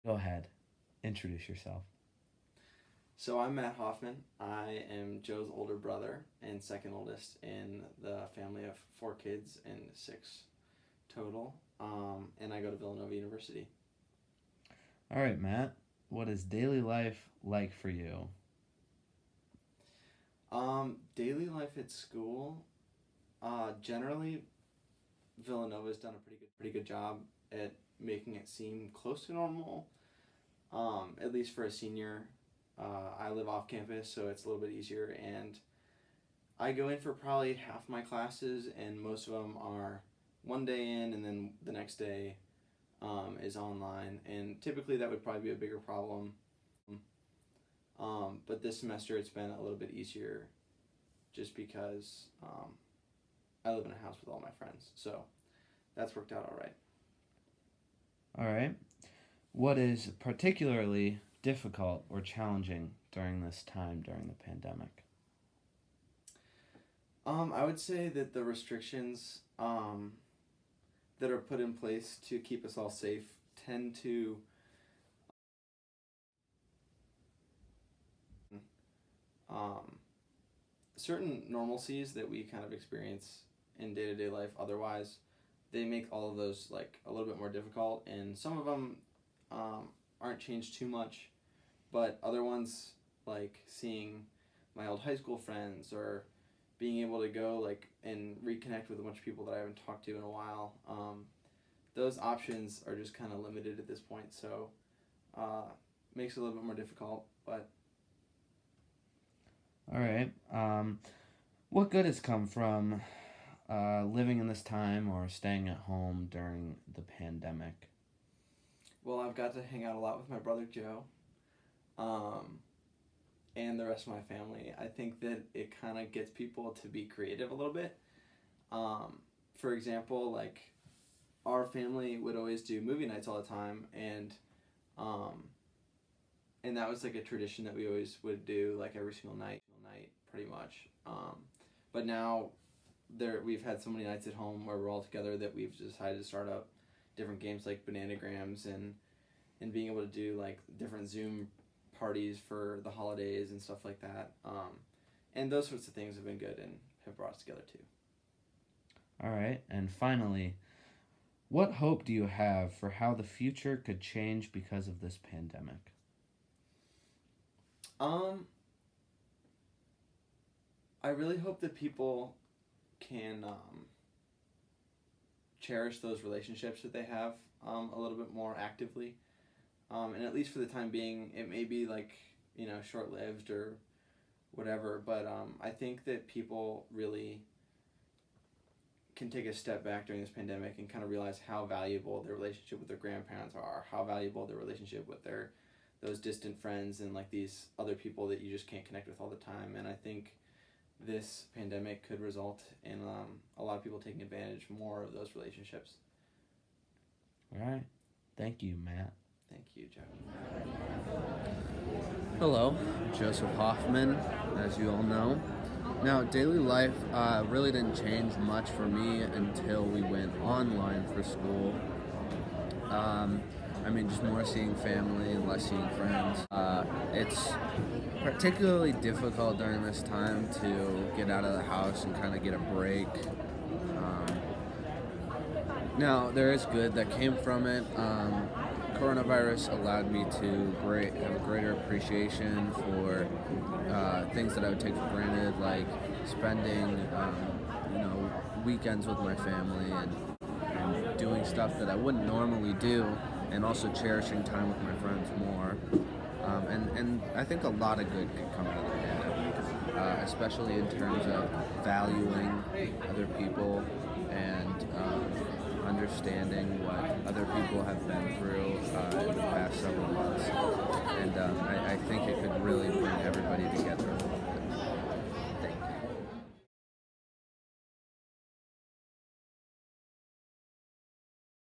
Go ahead, introduce yourself. So I'm Matt Hoffman. I am Joe's older brother and second oldest in the family of four kids and six total. And I go to Villanova University. All right, Matt, what is daily life like for you? Daily life at school. Generally, Villanova's done a pretty good job at making it seem close to normal. At least for a senior. I live off campus, so it's a little bit easier, and I go in for probably half my classes, and most of them are one day in, and then the next day is online. And typically that would probably be a bigger problem. But this semester it's been a little bit easier just because I live in a house with all my friends. So that's worked out all right. All right. What is particularly difficult or challenging during this time during the pandemic? I would say that the restrictions that are put in place to keep us all safe tend to um, certain normalcies that we kind of experience in day to day life. Otherwise, they make all of those like a little bit more difficult, and some of them aren't changed too much, but other ones like seeing my old high school friends or being able to go like and reconnect with a bunch of people that I haven't talked to in a while. Those options are just kind of limited at this point, so makes it a little bit more difficult. But All right. What good has come from living in this time or staying at home during the pandemic? well, I've got to hang out a lot with my brother Joe, um, and the rest of my family. I think that it kind of gets people to be creative a little bit. Um, for example, like our family would always do movie nights all the time, um, and that was like a tradition that we always would do like every single night pretty much. But now we've had so many nights at home where we're all together that we've decided to start up different games like bananagrams and being able to do like different Zoom parties for the holidays and stuff like that. And those sorts of things have been good and have brought us together too. All right. And finally, what hope do you have for how the future could change because of this pandemic? Um, I really hope that people can cherish those relationships that they have a little bit more actively. And at least for the time being, it may be like, short lived or whatever, but I think that people really can take a step back during this pandemic and kind of realize how valuable their relationship with their grandparents are, how valuable their relationship with those distant friends and like these other people that you just can't connect with all the time. And I think this pandemic could result in a lot of people taking advantage more of those relationships. All right. Thank you, Matt. Thank you, Joe. Hello, Joseph Hoffman, as you all know. Now, daily life really didn't change much for me until we went online for school. Just more seeing family and less seeing friends. It's particularly difficult during this time to get out of the house and kind of get a break. Now, there is good that came from it. Coronavirus allowed me to have a greater appreciation for things that I would take for granted, like spending, weekends with my family and doing stuff that I wouldn't normally do, and also cherishing time with my friends more. And I think a lot of good could come out of the pandemic, especially in terms of valuing other people and understanding what other people have been through in the past